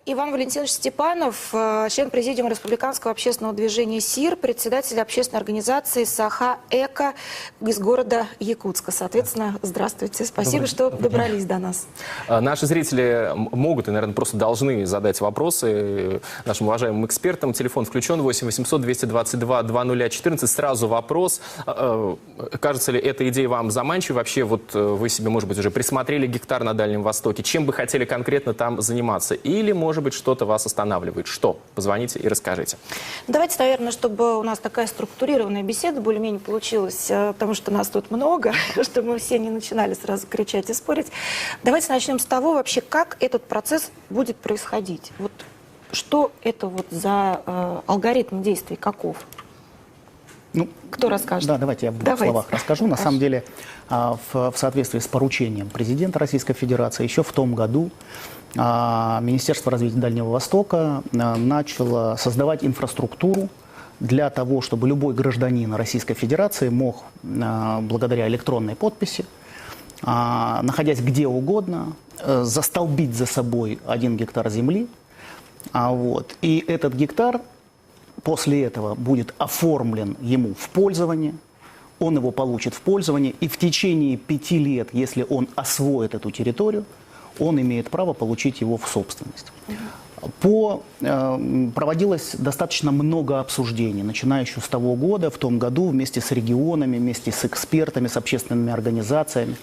Иван Валентинович Степанов, член президиума Республиканского общественного движения СИР, председатель общественной организации «Саха-Эко» из города Якутска. Соответственно, здравствуйте. Спасибо, что добрались до нас. Наши зрители могут и, наверное, просто должны задать вопросы нашим уважаемым экспертам. Телефон включен 8 800 222 2014. Сразу вопрос. Кажется ли эта идея вам заманчивой? Вообще, вот вы себе, может быть, уже присмотрели гектар на Дальнем Востоке. Чем бы хотели конкретно там заниматься? Или, может быть, что-то вас останавливает? Что? Позвоните и расскажите. Давайте, наверное, чтобы у нас такая структурированная беседа более-менее получилась, потому что нас тут много, чтобы мы все не начинали сразу кричать и спорить. Давайте начнем с того, вообще, как этот процесс будет происходить. Вот что это вот за алгоритм действий, каков? Ну, кто расскажет? Да, давайте я в двух словах расскажу. На самом деле, в соответствии с поручением президента Российской Федерации, еще в том году Министерство развития Дальнего Востока начало создавать инфраструктуру для того, чтобы любой гражданин Российской Федерации мог, благодаря электронной подписи, находясь где угодно, застолбить за собой 1 гектар земли. И этот гектар после этого будет оформлен ему в пользование, он его получит в пользование, и в течение 5 лет, если он освоит эту территорию, он имеет право получить его в собственность. Проводилось достаточно много обсуждений, начиная еще с того года, в том году, вместе с регионами, вместе с экспертами, с общественными организациями.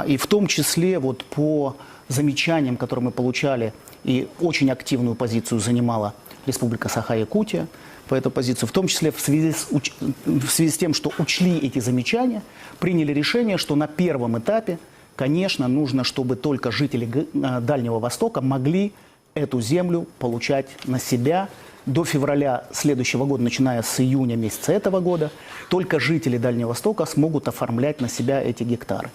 И в том числе вот по замечаниям, которые мы получали, и очень активную позицию занимала Республика Саха-Якутия по этой позиции, в том числе в связи с тем, что учли эти замечания, приняли решение, что на первом этапе, конечно, нужно, чтобы только жители Дальнего Востока могли эту землю получать на себя. До февраля следующего года, начиная с июня месяца этого года, только жители Дальнего Востока смогут оформлять на себя эти гектары.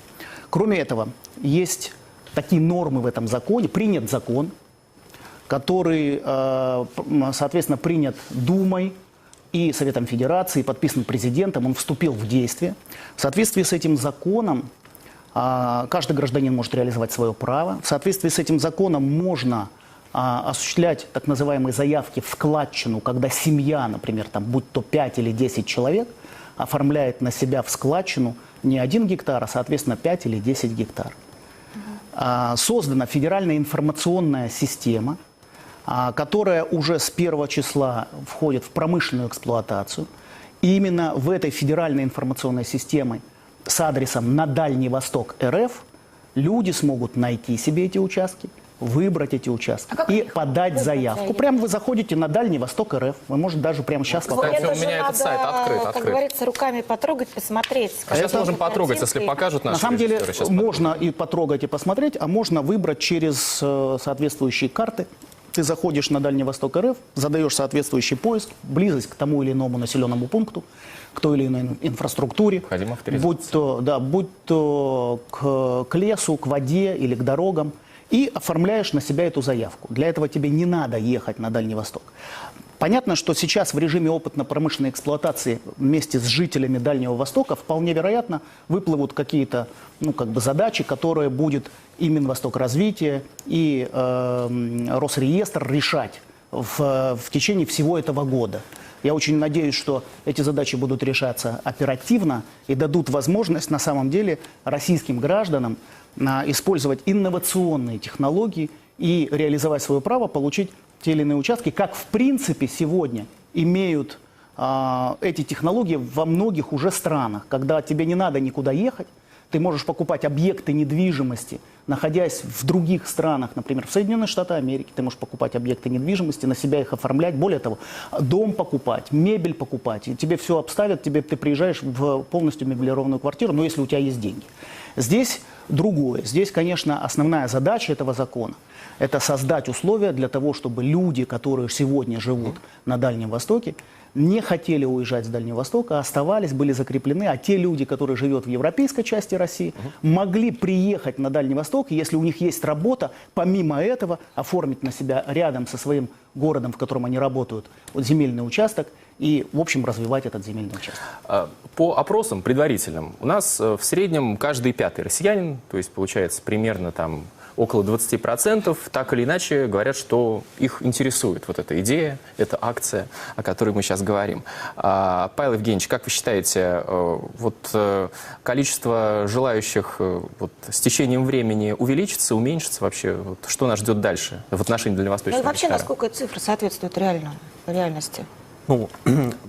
Кроме этого, есть такие нормы в этом законе, принят закон, который, соответственно, принят Думой и Советом Федерации, подписан президентом, он вступил в действие. В соответствии с этим законом каждый гражданин может реализовать свое право. В соответствии с этим законом можно осуществлять так называемые заявки в складчину, когда семья, например, там, будь то 5 или 10 человек, оформляет на себя в складчину не 1 гектар, а, соответственно, 5 или 10 гектар. Создана федеральная информационная система, которая уже с 1 числа входит в промышленную эксплуатацию. И именно в этой федеральной информационной системе с адресом на Дальний Восток РФ люди смогут найти себе эти участки, выбрать эти участки и подать заявку. Прямо вы заходите на Дальний Восток РФ, вы можете даже прямо сейчас попасть. Кстати, у меня этот сайт открыт. Как говорится, руками потрогать, посмотреть. Сейчас можем потрогать, если покажут наши. На самом деле можно и потрогать, и посмотреть, а можно выбрать через соответствующие карты. Ты заходишь на Дальний Восток РФ, задаешь соответствующий поиск, близость к тому или иному населенному пункту, к той или иной инфраструктуре, будь то к лесу, к воде или к дорогам, и оформляешь на себя эту заявку. Для этого тебе не надо ехать на Дальний Восток. Понятно, что сейчас в режиме опытно-промышленной эксплуатации вместе с жителями Дальнего Востока вполне вероятно выплывут какие-то задачи, которые будет и Минвостокразвитие, и Росреестр решать в течение всего этого года. Я очень надеюсь, что эти задачи будут решаться оперативно и дадут возможность на самом деле российским гражданам использовать инновационные технологии и реализовать свое право получить те или иные участки, как в принципе сегодня имеют эти технологии во многих уже странах, когда тебе не надо никуда ехать, ты можешь покупать объекты недвижимости, находясь в других странах, например, в Соединенных Штатах Америки, ты можешь покупать объекты недвижимости, на себя их оформлять, более того, дом покупать, мебель покупать, и тебе все обставят, ты приезжаешь в полностью меблированную квартиру, но если у тебя есть деньги. Здесь другое. Здесь, конечно, основная задача этого закона – это создать условия для того, чтобы люди, которые сегодня живут на Дальнем Востоке, не хотели уезжать с Дальнего Востока, оставались, были закреплены, а те люди, которые живут в европейской части России, могли приехать на Дальний Восток, и если у них есть работа, помимо этого оформить на себя рядом со своим городом, в котором они работают, земельный участок, и, в общем, развивать этот земельный участок. По опросам предварительным, у нас в среднем каждый 5-й россиянин, то есть получается примерно там около 20% так или иначе говорят, что их интересует вот эта идея, эта акция, о которой мы сейчас говорим. Павел Евгеньевич, как вы считаете, количество желающих с течением времени увеличится, уменьшится вообще? Что нас ждет дальше в отношении дальневосточного Ну и вообще, гектара? насколько эта цифра соответствует реальности? Ну,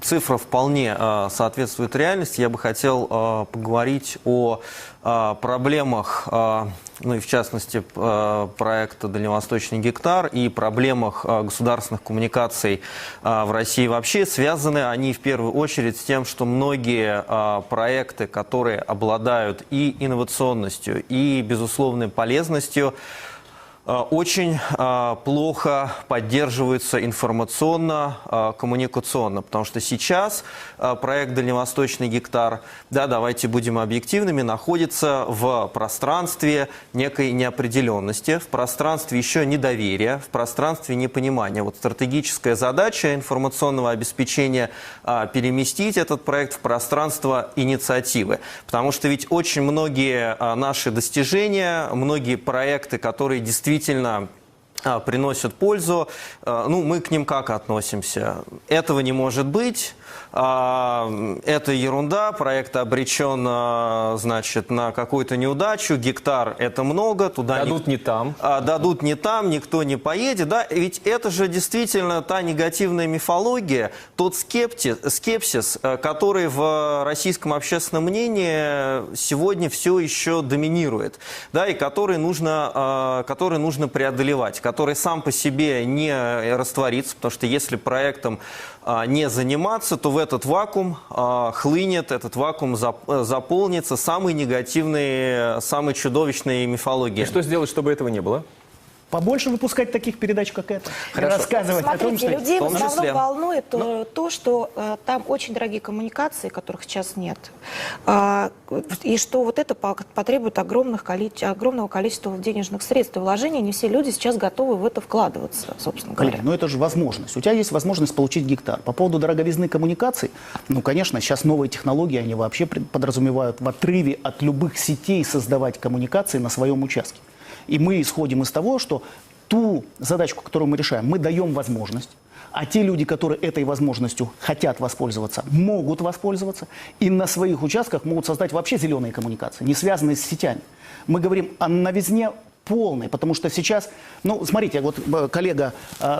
цифра вполне соответствует реальности. Я бы хотел поговорить о проблемах, ну и в частности проекта «Дальневосточный гектар» и проблемах государственных коммуникаций в России вообще. Связаны они в первую очередь с тем, что многие проекты, которые обладают и инновационностью, и безусловной полезностью, очень плохо поддерживаются информационно, коммуникационно, потому что сейчас проект «Дальневосточный гектар», да, давайте будем объективными, находится в пространстве некой неопределенности, в пространстве еще недоверия, в пространстве непонимания. Вот стратегическая задача информационного обеспечения переместить этот проект в пространство инициативы, потому что ведь очень многие наши достижения, многие проекты, которые действительно приносят пользу, ну, мы к ним как относимся? Этого не может быть, это ерунда, проект обречен, значит, на какую-то неудачу, гектар – это много, туда дадут не там. Дадут не там, никто не поедет, да, ведь это же действительно та негативная мифология, тот скепсис, который в российском общественном мнении сегодня все еще доминирует, да, и который нужно преодолевать, который сам по себе не растворится, потому что если проектом не заниматься, то в этот вакуум хлынет, этот вакуум заполнится самой негативной, самой чудовищной мифологией. И что сделать, чтобы этого не было? Побольше выпускать таких передач, как это. Хорошо. И рассказывать о том, Смотрите, что... людей в в том числе. основном волнует то, что там очень дорогие коммуникации, которых сейчас нет, и что вот это потребует огромного количества денежных средств и вложений. Не все люди сейчас готовы в это вкладываться, собственно говоря. Коллеги, ну это же возможность. У тебя есть возможность получить гектар. По поводу дороговизны коммуникаций, ну, конечно, сейчас новые технологии, они вообще подразумевают в отрыве от любых сетей создавать коммуникации на своем участке. И мы исходим из того, что ту задачку, которую мы решаем, мы даем возможность, а те люди, которые этой возможностью хотят воспользоваться, могут воспользоваться, и на своих участках могут создать вообще зеленые коммуникации, не связанные с сетями. Мы говорим о новизне полной, потому что сейчас, ну, смотрите, вот коллега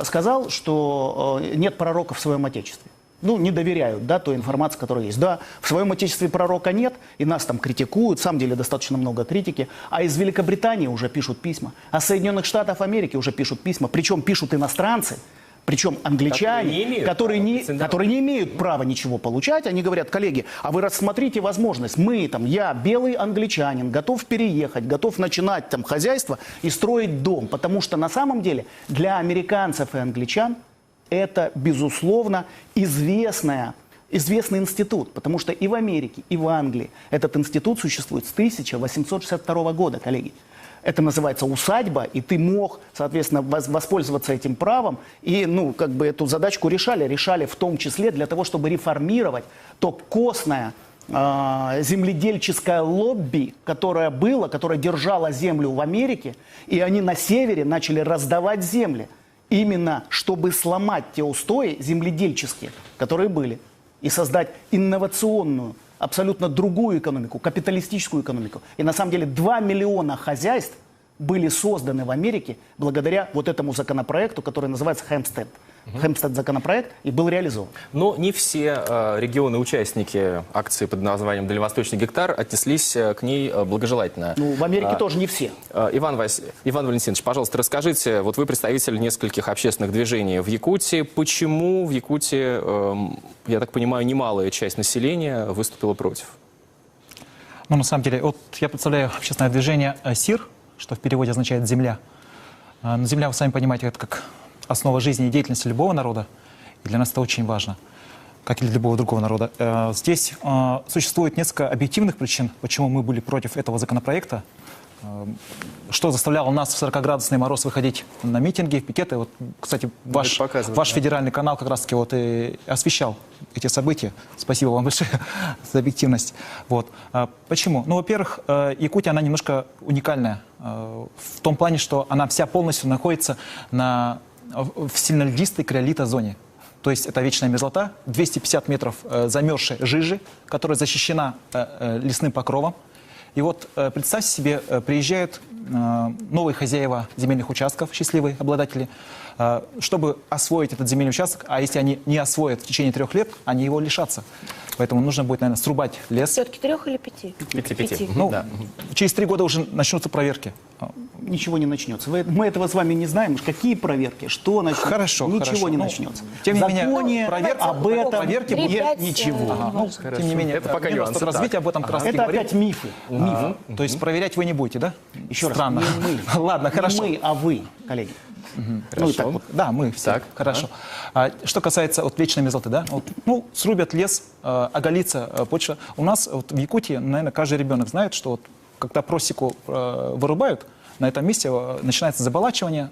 сказал, что нет пророка в своем отечестве. Ну, не доверяют, да, той информации, которая есть. Да, в своем отечестве пророка нет, и нас там критикуют, в самом деле достаточно много критики. А из Великобритании уже пишут письма, а Соединенных Штатов Америки уже пишут письма, причем пишут иностранцы, причем англичане, которые не имеют права ничего получать. Они говорят: коллеги, а вы рассмотрите возможность. Я, белый англичанин, готов переехать, готов начинать там хозяйство и строить дом. Потому что на самом деле для американцев и англичан это, безусловно, известный институт, потому что и в Америке, и в Англии этот институт существует с 1862 года, коллеги. Это называется усадьба, и ты мог, соответственно, воспользоваться этим правом, и, ну, как бы эту задачку решали в том числе для того, чтобы реформировать то костное земледельческое лобби, которое держало землю в Америке, и они на севере начали раздавать земли. Именно чтобы сломать те устои земледельческие, которые были, и создать инновационную, абсолютно другую экономику, капиталистическую экономику. И на самом деле 2 миллиона хозяйств были созданы в Америке благодаря вот этому законопроекту, который называется Хэмпстед. Хэмпстед законопроект, и был реализован. Но не все регионы-участники акции под названием «Дальневосточный гектар» отнеслись к ней благожелательно. Ну, в Америке тоже не все. Иван Валентинович, пожалуйста, расскажите, вот вы представитель нескольких общественных движений в Якутии. Почему в Якутии, я так понимаю, немалая часть населения выступила против? Ну, на самом деле, вот я представляю общественное движение СИР, что в переводе означает «земля». Но земля, вы сами понимаете, это как основа жизни и деятельности любого народа, и для нас это очень важно, как и для любого другого народа. Здесь существует несколько объективных причин, почему мы были против этого законопроекта. что заставляло нас в 40-градусный мороз выходить на митинги, в пикеты. Вот, кстати, ваш показывает, да. федеральный канал как раз-таки вот и освещал эти события. Спасибо вам большое за объективность. Вот. Почему? Ну, во-первых, Якутия, она немножко уникальная в том плане, что она вся полностью находится в сильнольдистой криолито-зоне. То есть это вечная мерзлота, 250 метров замерзшей жижи, которая защищена лесным покровом. И вот представьте себе, приезжают новые хозяева земельных участков, счастливые обладатели, чтобы освоить этот земельный участок, а если они не освоят в течение 3 лет, они его лишатся. Поэтому нужно будет, наверное, срубать лес. Все-таки 3 или 5? 5. Ну, Да. через 3 года уже начнутся проверки. Ничего не начнется. Мы этого с вами не знаем. Уж какие проверки, что начнется. Хорошо, Ничего хорошо. не Ну, начнется. тем не В менее, законе проверка об этом проверки нет 3-5, ничего. ага. Ну, тем не менее, Это пока Минростов нюансы, развития так. об этом как раз таки Это говорит. опять мифы. Мифы. То есть проверять вы не будете, да? Еще раз, Странно. не мы. Ладно, Не хорошо. мы, а вы, коллеги. Ну и так вот. Да, мы все. Так, Хорошо. Что касается вот вечной мерзлоты, да? Вот, ну, срубят лес, оголится почва. У нас вот в Якутии, наверное, каждый ребенок знает, что вот, когда просеку вырубают, на этом месте начинается заболачивание,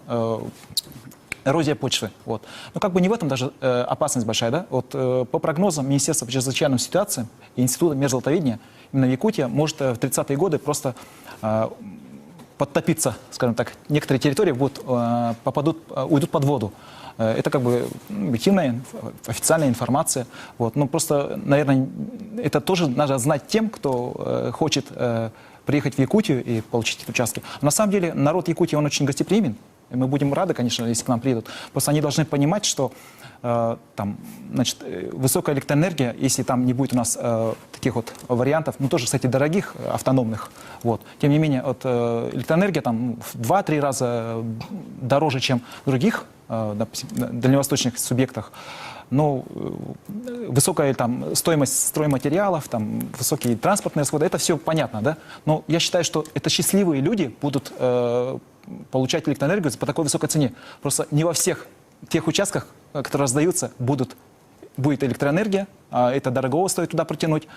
эрозия почвы. Вот. Но как бы не в этом даже опасность большая. Да? Вот, по прогнозам Министерства по чрезвычайным ситуациям и Института мерзлотоведения, именно Якутия может в 30-е годы просто подтопиться, скажем так. Некоторые территории уйдут под воду. Это как бы объективная, официальная информация. Вот. Но просто, наверное, это тоже надо знать тем, кто хочет приехать в Якутию и получить эти участки. На самом деле народ Якутии, он очень гостеприимен. И мы будем рады, конечно, если к нам приедут. Просто они должны понимать, что там, значит, высокая электроэнергия, если там не будет у нас таких вот вариантов, ну тоже, кстати, дорогих, автономных, вот. Тем не менее, вот, электроэнергия там в 2-3 раза дороже, чем в других, допустим, дальневосточных субъектах. Но высокая там стоимость стройматериалов, там, высокие транспортные расходы, это все понятно, да? Но я считаю, что это счастливые люди будут получать электроэнергию по такой высокой цене. Просто не во всех тех участках, которые раздаются, будет электроэнергия, а это дорого стоит туда протянуть.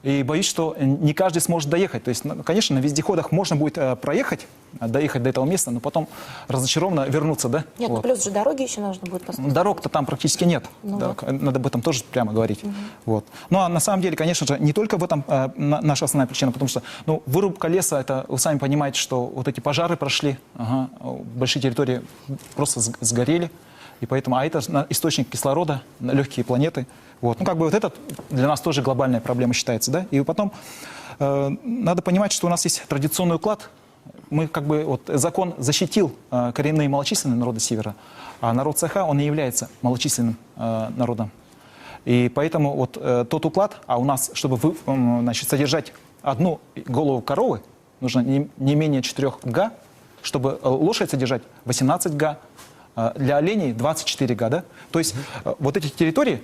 И боюсь, что не каждый сможет доехать. То есть, конечно, на вездеходах можно будет доехать до этого места, но потом разочарованно вернуться, да? Нет, Вот. ну плюс же дороги еще нужно будет построить. Дорог-то там практически нет. Ну Да, вот. надо об этом тоже прямо говорить. Вот. Ну а на самом деле, конечно же, не только в этом наша основная причина, потому что вырубка леса, это вы сами понимаете, что вот эти пожары прошли, большие территории просто сгорели. И поэтому, это источник кислорода, легкие планеты. Вот. Ну, как бы вот это для нас тоже глобальная проблема считается, да? И потом надо понимать, что у нас есть традиционный уклад. Мы как бы, вот закон защитил коренные малочисленные народы Севера, а народ Саха, он не является малочисленным народом. И поэтому вот тот уклад, а у нас, чтобы значит, содержать одну голову коровы, нужно не менее 4 га, чтобы лошадь содержать 18 га, для оленей 24 га, да? То есть вот эти территории,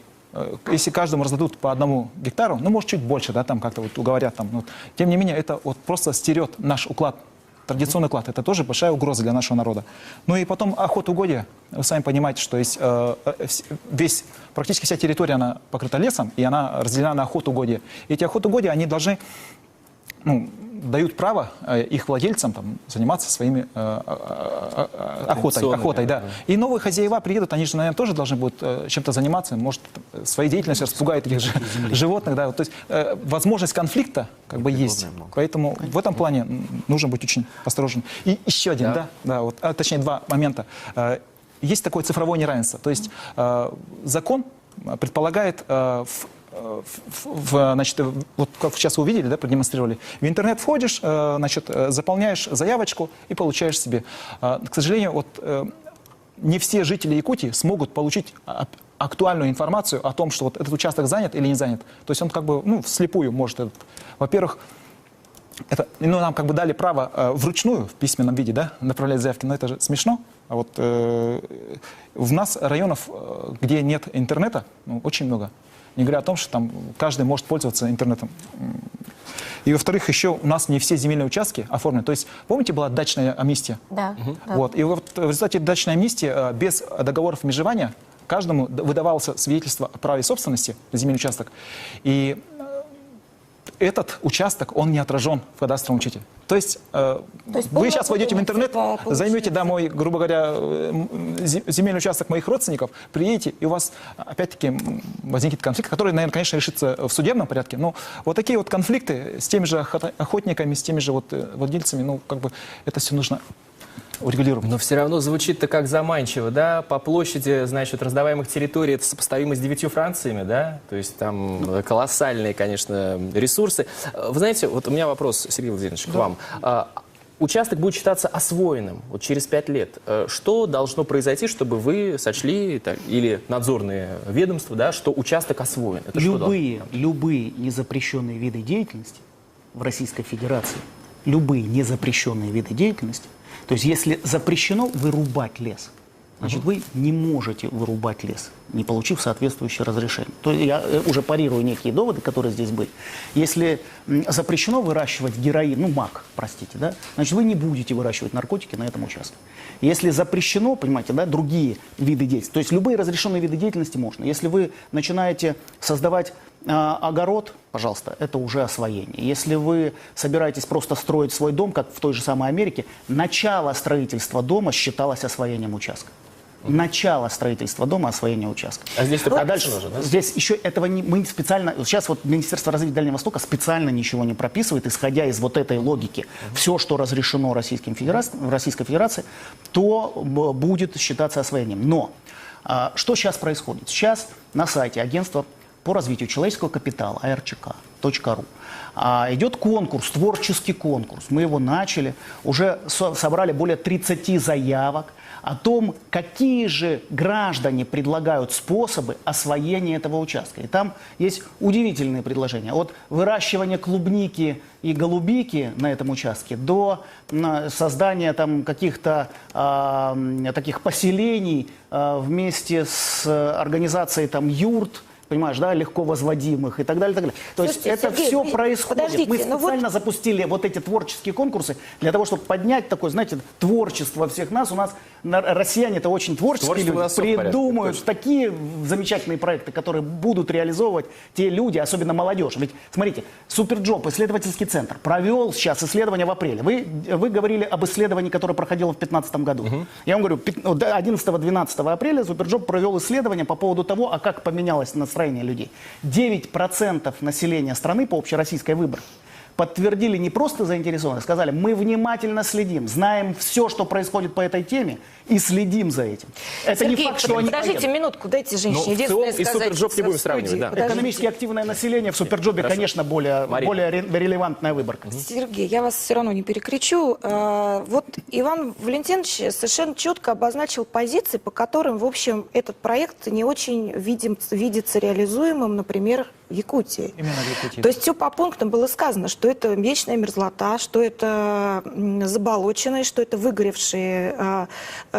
если каждому раздадут по 1 гектару, ну, может, чуть больше, да, там как-то вот уговорят, там, вот. Тем не менее, это вот просто стерет наш уклад, традиционный уклад. Это тоже большая угроза для нашего народа. Ну и потом охотугодие. Вы сами понимаете, что есть практически вся территория, она покрыта лесом, и она разделена на охотугодие. Эти охотугодия, они должны, дают право их владельцам там, заниматься своими охотой, да. И новые хозяева приедут, они же, наверное, тоже должны будут чем-то заниматься, может, своей деятельностью распугают этих же животных, да. То есть возможность конфликта как бы есть. Поэтому в этом плане нужно быть очень осторожным. И еще один, точнее 2 момента. Есть такое цифровое неравенство. То есть закон предполагает значит, вот как сейчас вы увидели, да, продемонстрировали, в интернет входишь, значит, заполняешь заявочку и получаешь себе. К сожалению, вот не все жители Якутии смогут получить актуальную информацию о том, что вот этот участок занят или не занят. То есть он как бы, вслепую может, во-первых, нам как бы дали право вручную, в письменном виде, да, направлять заявки, но это же смешно. А вот в нас районов, где нет интернета, очень много. Не говоря о том, что там каждый может пользоваться интернетом. И, во-вторых, еще у нас не все земельные участки оформлены. То есть, помните, была дачная амнистия? Да. Вот. И вот в результате дачной амнистии без договоров межевания каждому выдавалось свидетельство о праве собственности на земельный участок. И этот участок, он не отражен в кадастровом учете. То есть, вы полная сейчас войдете в интернет, путаница займете, да, получается. мой, грубо говоря, земельный участок моих родственников, приедете, и у вас, опять-таки, возникнет конфликт, который, наверное, конечно, решится в судебном порядке. Но вот такие вот конфликты с теми же охотниками, с теми же вот владельцами, ну, как бы, это все нужно урегулировать. Но все равно звучит-то как заманчиво, да? По площади, значит, раздаваемых территорий это сопоставимо с 9 Франциями, да? То есть там колоссальные, конечно, ресурсы. Вы знаете, вот у меня вопрос, Сергей Владимирович, к вам. Участок будет считаться освоенным вот через 5 лет. Что должно произойти, чтобы вы сочли, или надзорные ведомства, да, что участок освоен? Это что должно? Любые незапрещенные виды деятельности в Российской Федерации, любые незапрещенные виды деятельности, то есть если запрещено вырубать лес, значит, вы не можете вырубать лес, не получив соответствующее разрешение. То есть я уже парирую некие доводы, которые здесь были. Если запрещено выращивать героин, ну, мак, простите, да, значит, вы не будете выращивать наркотики на этом участке. Если запрещено, понимаете, да, другие виды деятельности, то есть любые разрешенные виды деятельности можно. Если вы начинаете создавать огород, пожалуйста, это уже освоение. Если вы собираетесь просто строить свой дом, как в той же самой Америке, начало строительства дома считалось освоением участка. Начало строительства дома, освоение участка. А здесь только дальше нужно, да? здесь еще этого мы специально, сейчас вот Министерство развития Дальнего Востока специально ничего не прописывает, исходя из вот этой логики. Все, что разрешено в Российской Федерации, то будет считаться освоением. Но что сейчас происходит? Сейчас на сайте агентства по развитию человеческого капитала archk.ru идет конкурс, творческий конкурс. Мы его начали, уже собрали более 30 заявок о том, какие же граждане предлагают способы освоения этого участка. И там есть удивительные предложения. От выращивания клубники и голубики на этом участке до создания там каких-то таких поселений вместе с организацией там юрт, понимаешь, да, легко возводимых и так далее, и так далее. То Слушайте, есть это Сергей, все происходит. подождите, Мы ну специально запустили вот эти творческие конкурсы для того, чтобы поднять такое, знаете, творчество всех нас. У нас россияне-то очень творческие Творчество у люди, нас всё в порядке, придумают точно. такие замечательные проекты, которые будут реализовывать те люди, особенно молодежь. Ведь, смотрите, Суперджоп, исследовательский центр, провел сейчас исследование в апреле. Вы говорили об исследовании, которое проходило в 2015 году. Я вам говорю, 11-12 апреля Суперджоп провел исследование по поводу того, а как поменялось настроение людей. 9% населения страны по общероссийской выборке подтвердили не просто заинтересованность, сказали, мы внимательно следим, знаем все, что происходит по этой теме, и следим за этим. Это Сергей, не факт, что они подождите поедут. минутку, дайте женщине Ну, в единственное целом и сказать. Суперджоп не будем в сравнивать, студии. да. Подождите. Экономически активное население в Суперджобе, Хорошо. конечно, Марина. более релевантная выборка. Сергей, я вас все равно не перекричу. Вот Иван Валентинович совершенно четко обозначил позиции, по которым, в общем, этот проект не очень видится реализуемым, например, в Якутии. Именно в Якутии. То есть все по пунктам было сказано, что это вечная мерзлота, что это заболоченные, что это выгоревшие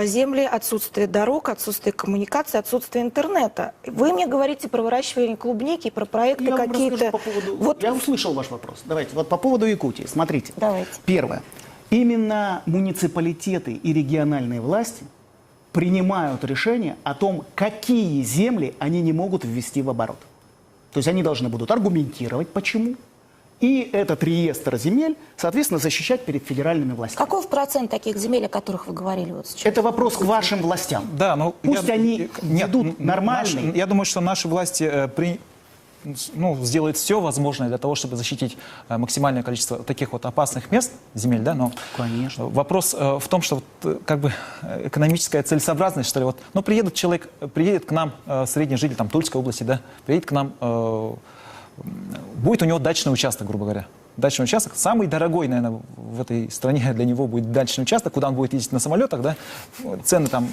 земли, отсутствие дорог, отсутствие коммуникации, отсутствие интернета. Вы мне говорите про выращивание клубники, про проекты Я вам какие-то. расскажу по поводу... Вот Я услышал ваш вопрос. Давайте, вот по поводу Якутии. Смотрите. Давайте. Первое. Именно муниципалитеты и региональные власти принимают решение о том, какие земли они не могут ввести в оборот. То есть они должны будут аргументировать, почему. И этот реестр земель, соответственно, защищать перед федеральными властями. Каков процент таких земель, о которых вы говорили вот сейчас? Это вопрос к вашим властям. Да, но Пусть они ведут нормальный. Я думаю, что наши власти сделают все возможное для того, чтобы защитить максимальное количество таких вот опасных мест, земель, да, но Конечно. вопрос в том, что как бы экономическая целесообразность, что ли, вот, ну, приедет к нам средний житель там Тульской области, да, приедет к нам, будет у него дачный участок, грубо говоря. Дачный участок, самый дорогой, наверное, в этой стране для него будет дачный участок, куда он будет ездить на самолетах, да, цены там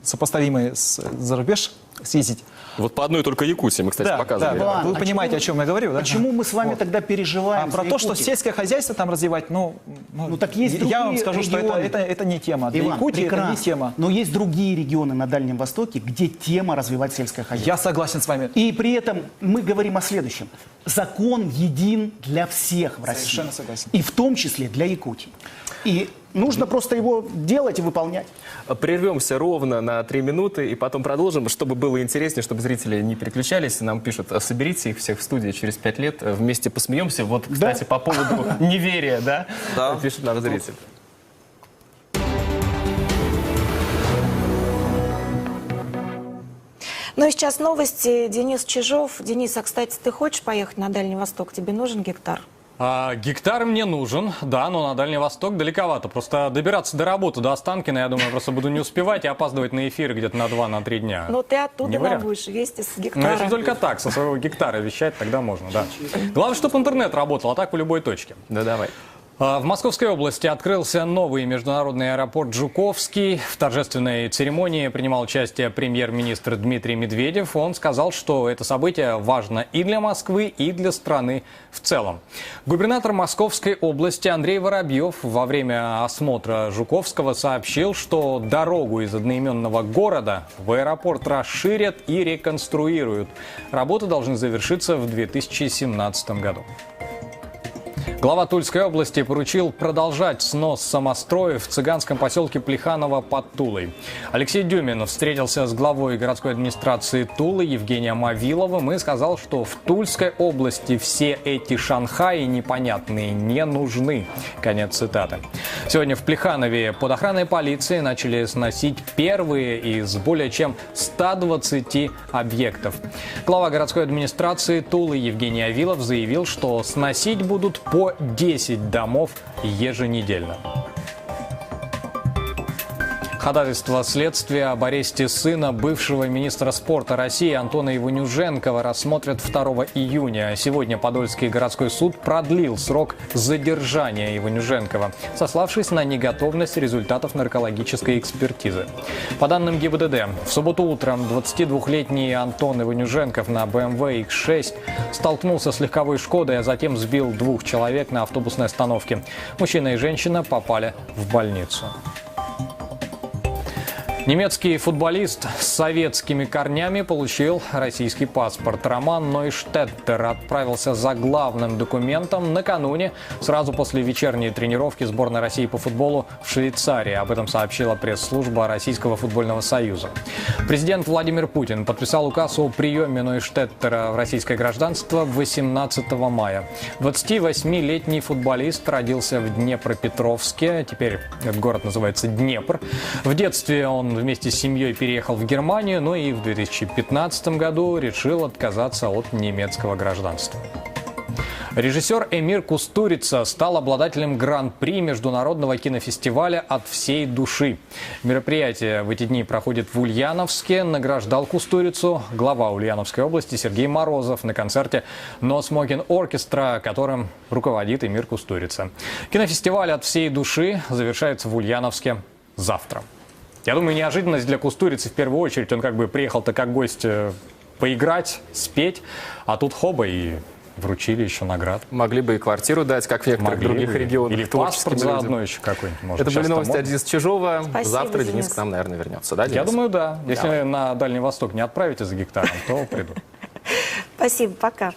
сопоставимые с зарубеж съездить. Вот по одной только Якутии мы, кстати, Да, показывали. да, Ладно, вы а понимаете, чему- о чем я говорю, да? Почему мы с вами Вот. тогда переживаем Про за то, что Якутию? сельское хозяйство там развивать, ну так есть я вам другие скажу, что регионы. это не тема. Для Иван, Якутии это прекрасно. не тема. Но есть другие регионы на Дальнем Востоке, где тема развивать сельское хозяйство. Я согласен с вами. И при этом мы говорим о следующем. Закон един для всех в России. Совершенно согласен. И в том числе для Якутии. И нужно просто его делать и выполнять. Прервемся ровно на 3 минуты и потом продолжим, чтобы было интереснее, чтобы зрители не переключались. Нам пишут, соберите их всех в студии через 5 лет, вместе посмеемся. Вот, кстати, по поводу неверия, да? Да. Пишет нам зритель. Ну и сейчас новости. Денис Чижов. Денис, а, кстати, ты хочешь поехать на Дальний Восток? Тебе нужен гектар? Гектар мне нужен, да, но на Дальний Восток далековато. Просто добираться до работы, до Останкина, я думаю, просто буду не успевать и опаздывать на эфиры где-то на 2-3 дня. Но ты оттуда Не нам вариант. будешь вести с Ну, гектара. если только так, со своего гектара вещать, тогда можно, да. Главное, чтобы интернет работал, а так по любой точке. Да, давай. В Московской области открылся новый международный аэропорт Жуковский. В торжественной церемонии принимал участие премьер-министр Дмитрий Медведев. Он сказал, что это событие важно и для Москвы, и для страны в целом. Губернатор Московской области Андрей Воробьев во время осмотра Жуковского сообщил, что дорогу из одноименного города в аэропорт расширят и реконструируют. Работы должны завершиться в 2017 году. Глава Тульской области поручил продолжать снос самостроев в цыганском поселке Плеханово под Тулой. Алексей Дюмин встретился с главой городской администрации Тулы Евгением Авиловым и сказал, что в Тульской области все эти Шанхаи непонятные не нужны. Конец цитаты. Сегодня в Плеханове под охраной полиции начали сносить первые из более чем 120 объектов. Глава городской администрации Тулы Евгений Авилов заявил, что сносить будут по 10 домов еженедельно. Ходатайство следствия об аресте сына бывшего министра спорта России Антона Иванюженкова рассмотрят 2 июня. Сегодня Подольский городской суд продлил срок задержания Иванюженкова, сославшись на неготовность результатов наркологической экспертизы. По данным ГИБДД, в субботу утром 22-летний Антон Иванюженков на BMW X6 столкнулся с легковой «Шкодой», а затем сбил 2 человек на автобусной остановке. Мужчина и женщина попали в больницу. Немецкий футболист с советскими корнями получил российский паспорт. Роман Нойштеттер отправился за главным документом накануне, сразу после вечерней тренировки сборной России по футболу в Швейцарии. Об этом сообщила пресс-служба Российского футбольного союза. Президент Владимир Путин подписал указ о приеме Нойштеттера в российское гражданство 18 мая. 28-летний футболист родился в Днепропетровске, теперь этот город называется Днепр. В детстве он вместе с семьей переехал в Германию, но и в 2015 году решил отказаться от немецкого гражданства. Режиссер Эмир Кустурица стал обладателем гран-при международного кинофестиваля «От всей души». Мероприятие в эти дни проходит в Ульяновске. Награждал Кустурицу глава Ульяновской области Сергей Морозов на концерте «No Smoking Orchestra», которым руководит Эмир Кустурица. Кинофестиваль «От всей души» завершается в Ульяновске завтра. Я думаю, неожиданность для Кустурицы в первую очередь. Он как бы приехал-то как гость поиграть, спеть, а тут хоба и вручили еще наград. Могли бы и квартиру дать, как в некоторых других регионах. Или паспорт заодно еще какой-нибудь. Может, Это были новости от можно? Дениса Чижова. Спасибо, Завтра Денис Денис. к нам, наверное, вернется. Да, Денис? Я думаю, да. Если на Дальний Восток не отправите за гектаром, то приду. Спасибо, пока.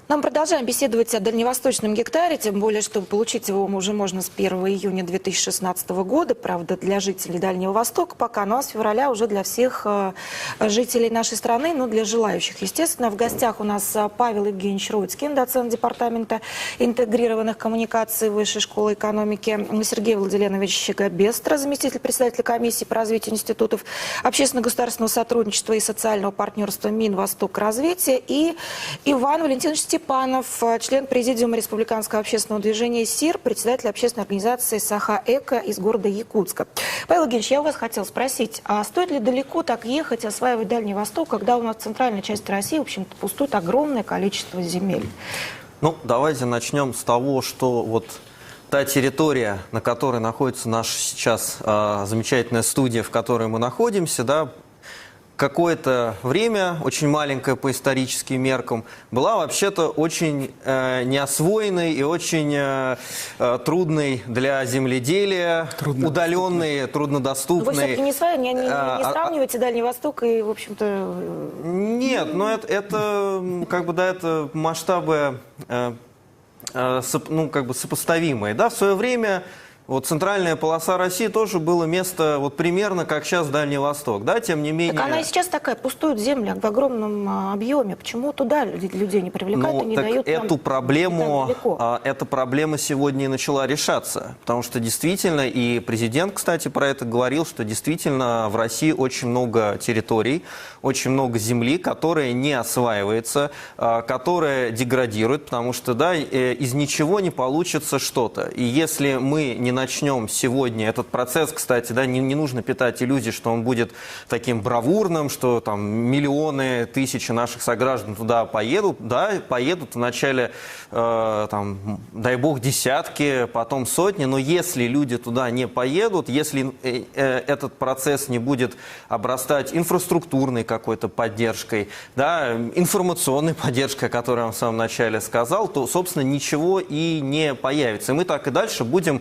Мы продолжаем беседовать о дальневосточном гектаре, тем более, что получить его уже можно с 1 июня 2016 года. Правда, для жителей Дальнего Востока пока, но с февраля уже для всех жителей нашей страны, но для желающих, естественно. В гостях у нас Павел Евгеньевич Руцкин, доцент департамента интегрированных коммуникаций Высшей школы экономики, Сергей Владимирович Габестро, заместитель председателя комиссии по развитию институтов общественно-государственного сотрудничества и социального партнерства Минвосток-развития, и Иван Валентинович Степанов, член президиума Республиканского общественного движения СИР, председатель общественной организации «Саха-Эко» из города Якутска. Павел Евгеньевич, я у вас хотел спросить, а стоит ли далеко так ехать, осваивать Дальний Восток, когда у нас в центральной части России, в общем-то, пустует огромное количество земель? Ну, давайте начнем с того, что вот та территория, на которой находится наша сейчас замечательная студия, в которой мы находимся, да, какое-то время, очень маленькое по историческим меркам, была вообще-то очень неосвоенной и очень трудной для земледелия, удаленной, труднодоступной. Вы все-таки не сравниваете Дальний Восток и, в общем-то... Нет, но это как бы, да, это масштабы ну, как бы сопоставимые. Да, в свое время вот центральная полоса России тоже было место вот примерно как сейчас Дальний Восток, да, тем не менее. Так она и сейчас такая, пустует земля в огромном объеме. Почему туда людей не привлекают и не дают нам эту проблему, далеко? эта проблема сегодня и начала решаться, потому что действительно, и президент, кстати, про это говорил, что действительно в России очень много территорий, очень много земли, которая не осваивается, которая деградирует, потому что, да, из ничего не получится что-то. И если мы не начнем сегодня этот процесс, кстати, да, не нужно питать иллюзий, что он будет таким бравурным, что там миллионы, тысячи наших сограждан туда поедут, да, поедут вначале, там, дай бог, десятки, потом сотни, но если люди туда не поедут, если этот процесс не будет обрастать инфраструктурной какой-то поддержкой, да, информационной поддержкой, о которой я вам в самом начале сказал, то, собственно, ничего и не появится. И мы так и дальше будем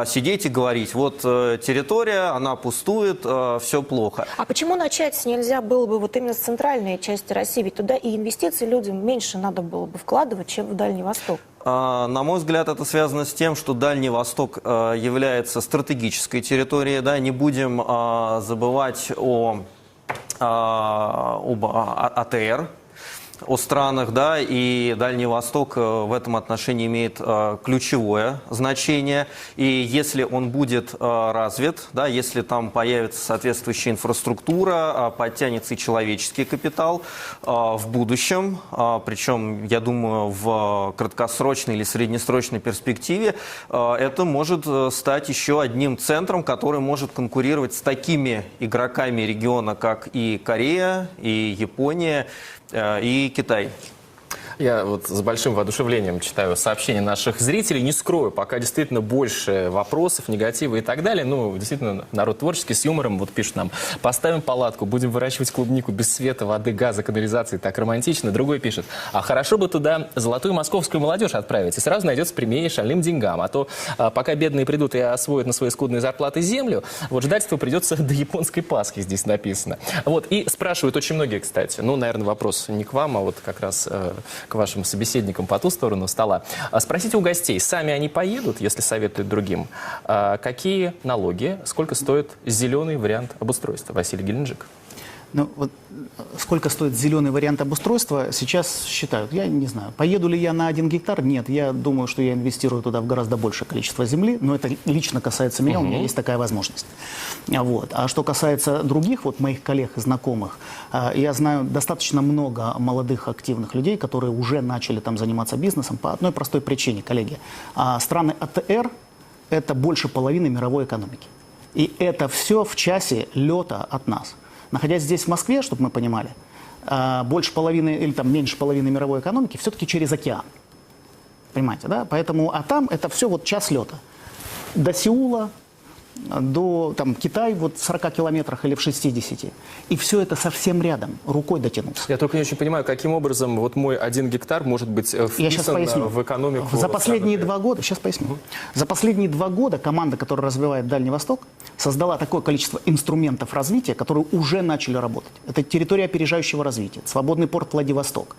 сидеть и говорить, вот территория, она пустует, все плохо. А почему начать нельзя было бы вот именно с центральной части России? Ведь туда и инвестиций людям меньше надо было бы вкладывать, чем в Дальний Восток. На мой взгляд, это связано с тем, что Дальний Восток является стратегической территорией. Да? Не будем забывать об АТР, о странах, да, и Дальний Восток в этом отношении имеет ключевое значение. И если он будет развит, да, если там появится соответствующая инфраструктура, подтянется и человеческий капитал в будущем, причем, я думаю, в краткосрочной или среднесрочной перспективе, это может стать еще одним центром, который может конкурировать с такими игроками региона, как и Корея, и Япония, и Китай. Я вот с большим воодушевлением читаю сообщения наших зрителей. Не скрою, пока действительно больше вопросов, негатива и так далее. Ну, действительно, народ творческий, с юмором. Вот пишут нам: поставим палатку, будем выращивать клубнику без света, воды, газа, канализации. Так романтично. Другой пишет: а хорошо бы туда золотую московскую молодежь отправить. И сразу найдется применение шальным деньгам. А то пока бедные придут и освоят на свои скудные зарплаты землю, вот ждать этого придется до японской Пасхи, здесь написано. Вот, и спрашивают очень многие, кстати. Ну, наверное, вопрос не к вам, а вот как раз к вашим собеседникам по ту сторону стола. Спросите у гостей, сами они поедут, если советуют другим? Какие налоги, сколько стоит зеленый вариант обустройства? Василий Геленджик. Ну, вот сколько стоит зеленый вариант обустройства, сейчас считают. Я не знаю, поеду ли я на 1 гектар? Нет, я думаю, что я инвестирую туда в гораздо большее количество земли, но это лично касается меня, у меня есть такая возможность. Вот. А что касается других, вот моих коллег и знакомых, я знаю достаточно много молодых активных людей, которые уже начали там заниматься бизнесом по одной простой причине, коллеги. Страны АТР – это больше половины мировой экономики. И это все в часе лета от нас. Находясь здесь, в Москве, чтобы мы понимали, больше половины или там меньше половины мировой экономики все-таки через океан. Понимаете, да? Поэтому, а там это все вот час лета. До Сеула, до там, Китая вот в 40 километрах или в 60. И все это совсем рядом, рукой дотянуться. Я только не очень понимаю, каким образом вот мой 1 гектар может быть вписан в экономику. За последние 2 года, сейчас поясню. За последние 2 года команда, которая развивает Дальний Восток, создала такое количество инструментов развития, которые уже начали работать. Это территория опережающего развития, свободный порт Владивосток.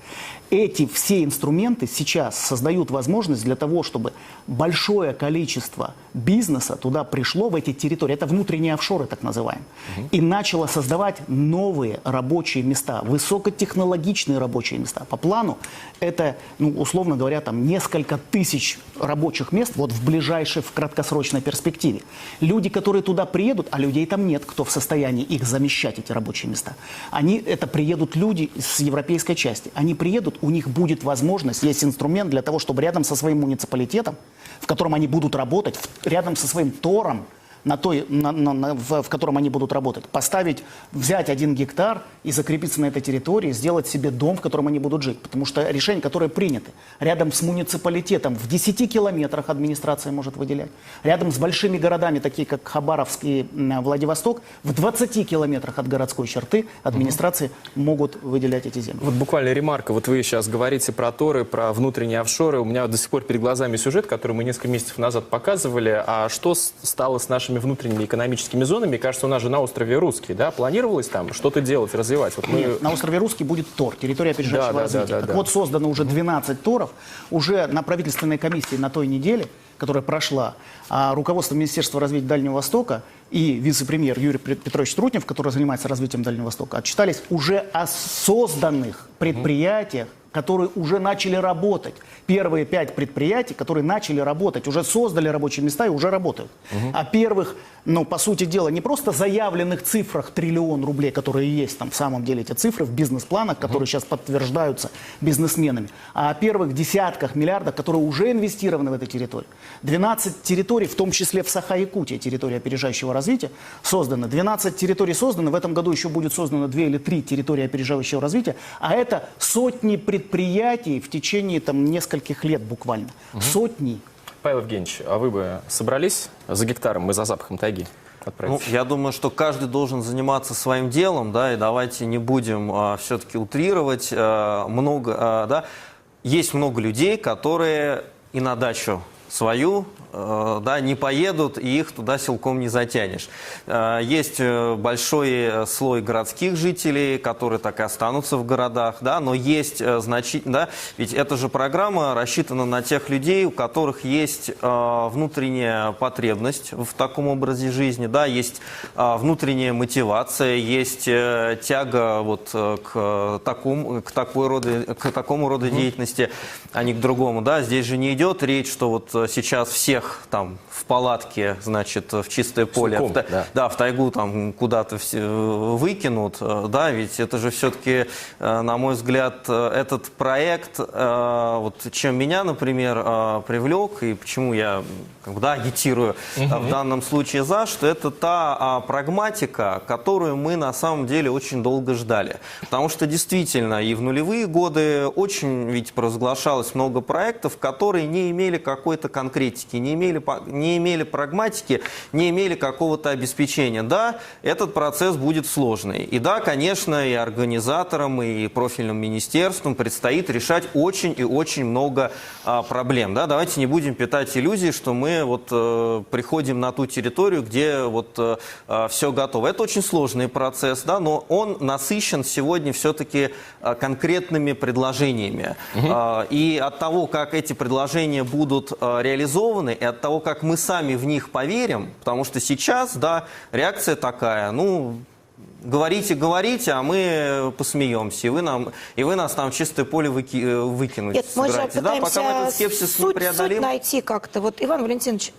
Эти все инструменты сейчас создают возможность для того, чтобы большое количество бизнеса туда пришло, в эти территории. Это внутренние офшоры, так называемые. И начало создавать новые рабочие места, высокотехнологичные рабочие места. По плану это, ну, условно говоря, там несколько тысяч рабочих мест вот в ближайшей, в краткосрочной перспективе. Люди, которые туда приедут, а людей там нет, кто в состоянии их замещать, эти рабочие места. Это приедут люди с европейской части. Они приедут, у них будет возможность, есть инструмент для того, чтобы рядом со своим муниципалитетом, в котором они будут работать, рядом со своим ТОРом, в котором они будут работать. Взять 1 гектар и закрепиться на этой территории, сделать себе дом, в котором они будут жить. Потому что решения, которые приняты рядом с муниципалитетом, в 10 километрах администрация может выделять. Рядом с большими городами, такие как Хабаровск и Владивосток, в 20 километрах от городской черты администрации могут выделять эти земли. Вот буквально ремарка. Вот вы сейчас говорите про торы, про внутренние офшоры. У меня до сих пор перед глазами сюжет, который мы несколько месяцев назад показывали. А что стало с нашими внутренними экономическими зонами? Кажется, у нас же на острове Русский, да? Планировалось там что-то делать, развивать? Вот мы... Нет, на острове Русский будет ТОР, территория опережающего развития. Вот создано уже 12 ТОРов. Уже на правительственной комиссии на той неделе, которая прошла, руководство Министерства развития Дальнего Востока и вице-премьер Юрий Петрович Трутнев, который занимается развитием Дальнего Востока, отчитались уже о созданных предприятиях, которые уже начали работать. Первые 5 предприятий, которые начали работать, уже создали рабочие места и уже работают. А первых, по сути дела, не просто заявленных цифрах 1 триллион рублей, которые есть там в самом деле эти цифры в бизнес-планах, которые сейчас подтверждаются бизнесменами, а о первых десятках миллиардов, которые уже инвестированы в этой территории. 12 территорий, в том числе в Саха-Якутии, территория опережающего развития, созданы. 12 территорий созданы, в этом году еще будет создано 2 или 3 территории опережающего развития, а это сотни предприятий в течение нескольких лет буквально. Сотни. Павел Евгеньевич, а вы бы собрались за гектаром и за запахом тайги отправиться? Я думаю, что каждый должен заниматься своим делом, да, и давайте не будем все-таки утрировать. Есть много людей, которые и на дачу свою не поедут, и их туда силком не затянешь. Есть большой слой городских жителей, которые так и останутся в городах, но есть ведь эта же программа рассчитана на тех людей, у которых есть внутренняя потребность в таком образе жизни, есть внутренняя мотивация, есть тяга к такому роду деятельности, а не к другому. Здесь же не идет речь, что сейчас всех там в палатке, в чистое поле, в тайгу куда-то выкинут, ведь это же все-таки, на мой взгляд, этот проект, чем меня, например, привлек, и почему я агитирую в данном случае что это та прагматика, которую мы на самом деле очень долго ждали. Потому что действительно и в нулевые годы очень ведь провозглашалось много проектов, которые не имели какой-то конкретики, не имели прагматики, не имели какого-то обеспечения. Этот процесс будет сложный. И конечно, и организаторам, и профильным министерствам предстоит решать очень и очень много проблем. Давайте не будем питать иллюзии, что мы приходим на ту территорию, где все готово. Это очень сложный процесс, но он насыщен сегодня все-таки конкретными предложениями. И от того, как эти предложения будут реализованы, и от того, как мы сами в них поверим, потому что сейчас, реакция такая, говорите, а мы посмеемся, и вы нас там в чистое поле выкинуть. Нет, мы же собираетесь. пытаемся пока мы этот скепсис не суть преодолим. найти как-то. Иван Валентинович,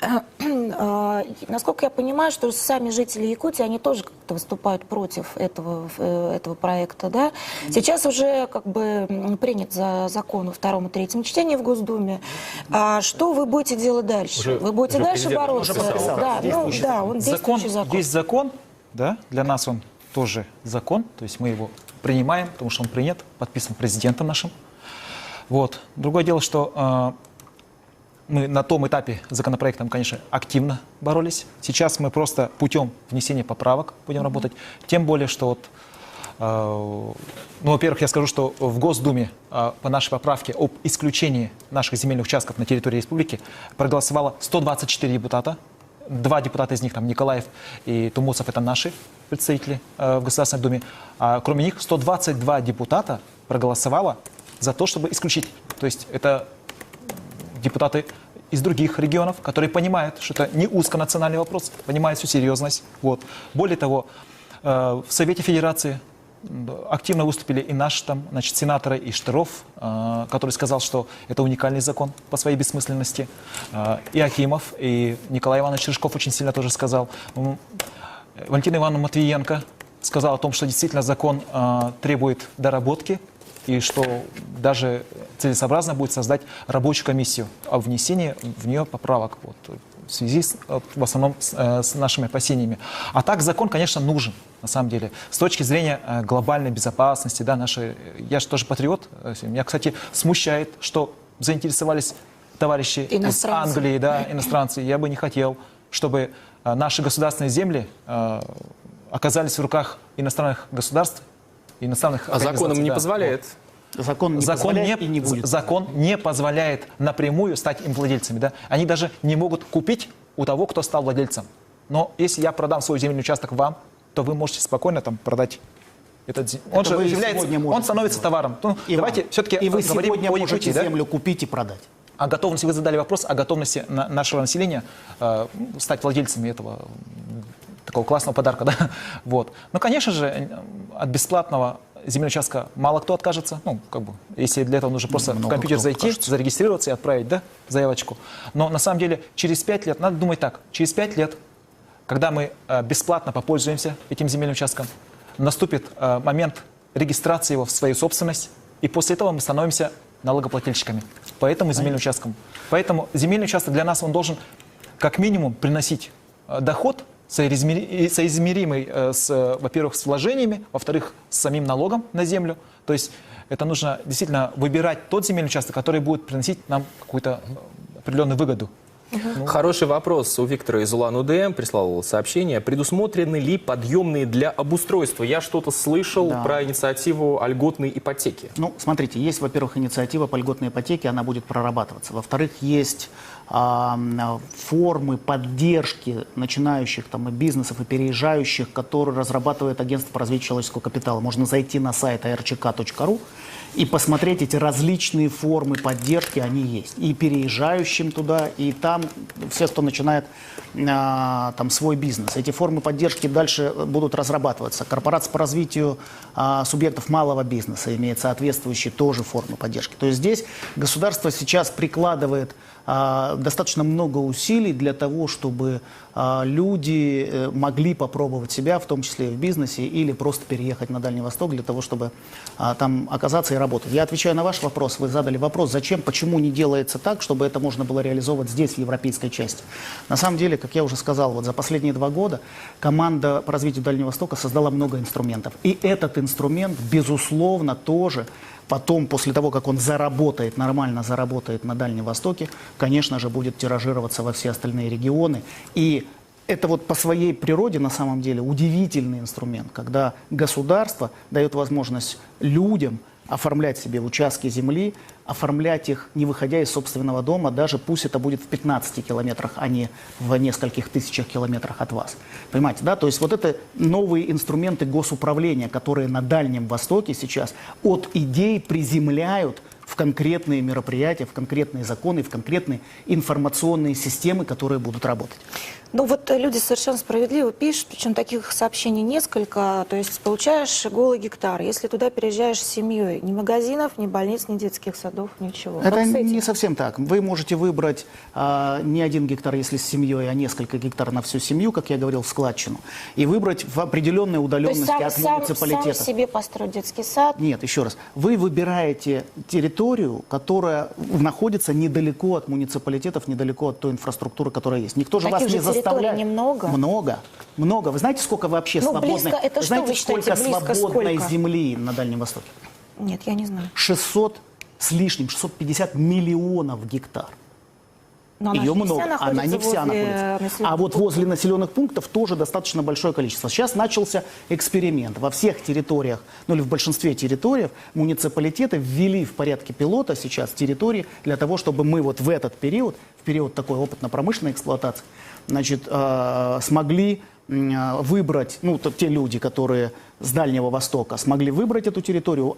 насколько я понимаю, что сами жители Якутии, они тоже как-то выступают против этого проекта, Сейчас уже принят закон во 2-м и 3-м чтении в Госдуме. Что вы будете делать дальше? Вы будете дальше бороться? Он действующий закон. Есть закон, для нас он тоже закон, то есть мы его принимаем, потому что он принят, подписан президентом нашим. Другое дело, что мы на том этапе с законопроектом, конечно, активно боролись. Сейчас мы просто путем внесения поправок будем работать. Тем более, что во-первых, я скажу, что в Госдуме по нашей поправке об исключении наших земельных участков на территории республики проголосовало 124 депутата. 2 депутата из них, Николаев и Тумусов, это наши представители в Государственной Думе. А кроме них 122 депутата проголосовало за то, чтобы исключить. То есть это депутаты из других регионов, которые понимают, что это не узконациональный вопрос, понимают всю серьезность. Более того, в Совете Федерации активно выступили и наши сенаторы, и Штыров, который сказал, что это уникальный закон по своей бессмысленности. И Акимов, и Николай Иванович Рыжков очень сильно тоже сказал. Валентина Ивановна Матвиенко сказала о том, что действительно закон требует доработки, и что даже целесообразно будет создать рабочую комиссию о внесении в нее поправок. в связи в основном с нашими опасениями. А так закон, конечно, нужен, на самом деле. С точки зрения глобальной безопасности, да, я же тоже патриот. Меня, кстати, смущает, что заинтересовались товарищи из Англии, да, иностранцы. Я бы не хотел, чтобы наши государственные земли оказались в руках иностранных государств, иностранных А законом не позволяет? Закон не позволяет и не будет. Закон не позволяет напрямую стать им владельцами. Да? Они даже не могут купить у того, кто стал владельцем. Но если я продам свой земельный участок вам, то вы можете спокойно там продать этот он же является, он становится товаром. Ну, давайте все-таки и вы говорим сегодня о можете Якутии, да? землю купить и продать. О готовности, вы задали вопрос о готовности нашего населения стать владельцами этого такого классного подарка. Да? Вот. Ну, конечно же, от бесплатного земельного участка мало кто откажется. Ну, как бы, если для этого нужно просто в компьютер зайти, зарегистрироваться и отправить, да, заявочку. Но на самом деле через 5 лет, надо думать так, через 5 лет, когда мы бесплатно попользуемся этим земельным участком, наступит момент регистрации его в свою собственность, и после этого мы становимся налогоплательщиками по этому земельным участкам. Поэтому земельный участок для нас, он должен как минимум приносить доход, соизмеримый, во-первых, с вложениями, во-вторых, с самим налогом на землю. То есть это нужно действительно выбирать тот земельный участок, который будет приносить нам какую-то определенную выгоду. Хороший вопрос у Виктора из Улан-Удэ. Прислал сообщение. Предусмотрены ли подъемные для обустройства? Я что-то слышал про инициативу о льготной ипотеке. Ну, смотрите, есть, во-первых, инициатива по льготной ипотеке, она будет прорабатываться. Во-вторых, есть формы поддержки начинающих там, и бизнесов, и переезжающих, которые разрабатывает Агентство по развитию человеческого капитала. Можно зайти на сайт archk.ru и посмотреть эти различные формы поддержки, они есть. И переезжающим туда, и там все, кто начинает там свой бизнес. Эти формы поддержки дальше будут разрабатываться. Корпорация по развитию субъектов малого бизнеса имеет соответствующие тоже формы поддержки. То есть здесь государство сейчас прикладывает достаточно много усилий для того, чтобы люди могли попробовать себя, в том числе и в бизнесе, или просто переехать на Дальний Восток для того, чтобы там оказаться и работать. Я отвечаю на ваш вопрос. Вы задали вопрос, зачем, почему не делается так, чтобы это можно было реализовывать здесь, в европейской части. На самом деле, как я уже сказал, вот за последние 2 года команда по развитию Дальнего Востока создала много инструментов. И этот инструмент, безусловно, тоже потом, после того, как он заработает, нормально заработает на Дальнем Востоке, конечно же, будет тиражироваться во все остальные регионы. И это вот по своей природе, на самом деле, удивительный инструмент, когда государство дает возможность людям оформлять себе участки земли, оформлять их, не выходя из собственного дома, даже пусть это будет в 15 километрах, а не в нескольких тысячах километрах от вас. Понимаете, да? То есть вот это новые инструменты госуправления, которые на Дальнем Востоке сейчас от идей приземляют в конкретные мероприятия, в конкретные законы, в конкретные информационные системы, которые будут работать. Ну вот люди совершенно справедливо пишут, причем таких сообщений несколько, то есть получаешь голый гектар, если туда переезжаешь с семьей, ни магазинов, ни больниц, ни детских садов, ничего. Это вот не совсем так. Вы можете выбрать не 1 гектар, если с семьей, а несколько гектар на всю семью, как я говорил, в складчину, и выбрать в определенной удаленности от муниципалитета. Сам себе построить детский сад? Нет, еще раз. Вы выбираете территорию, которая находится недалеко от муниципалитетов, недалеко от той инфраструктуры, которая есть. Никто же вас не заставляет. Немного? Много. Вы знаете, сколько вообще свободной... Близко, это что знаете, вы считаете сколько близко, свободной сколько? земли на Дальнем Востоке? Нет, я не знаю. 600 с лишним, 650 миллионов гектар. Но она Ее же не много, вся находится она не вся возле находится. населенных А вот пунктов. возле населенных пунктов тоже достаточно большое количество. Сейчас начался эксперимент. Во всех территориях, ну или в большинстве территорий, муниципалитеты ввели в порядке пилота сейчас территории для того, чтобы мы вот в этот период, в период такой опытно-промышленной эксплуатации, значит, смогли выбрать, ну, те люди, которые с Дальнего Востока смогли выбрать эту территорию,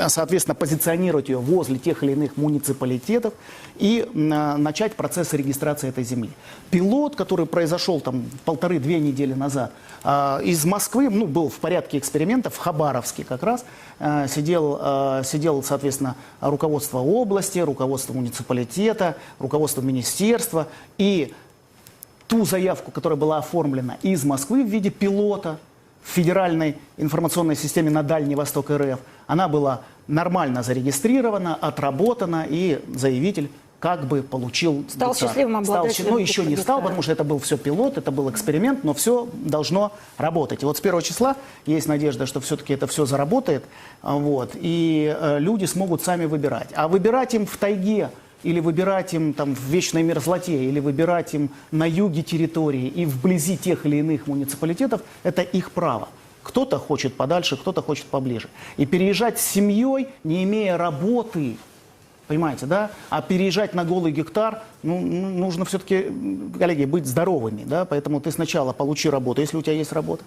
соответственно, позиционировать ее возле тех или иных муниципалитетов и начать процесс регистрации этой земли. Пилот, который произошел там 1,5-2 недели назад, из Москвы, ну, был в порядке экспериментов, в Хабаровске как раз, сидел, соответственно, руководство области, руководство муниципалитета, руководство министерства, и ту заявку, которая была оформлена из Москвы в виде пилота в федеральной информационной системе на Дальний Восток РФ, она была нормально зарегистрирована, отработана, и заявитель как бы получил... Стал гектар. счастливым обладателем Ну, еще не стал, гектара. потому что это был все пилот, это был эксперимент, но все должно работать. И вот с 1 числа есть надежда, что все-таки это все заработает, вот, и люди смогут сами выбирать. А выбирать им в тайге, или выбирать им там в вечной мерзлоте, или выбирать им на юге территории и вблизи тех или иных муниципалитетов, это их право. Кто-то хочет подальше, кто-то хочет поближе. И переезжать с семьей, не имея работы, понимаете, да? А переезжать на голый гектар, нужно все-таки, коллеги, быть здоровыми, да? Поэтому ты сначала получи работу, если у тебя есть работа.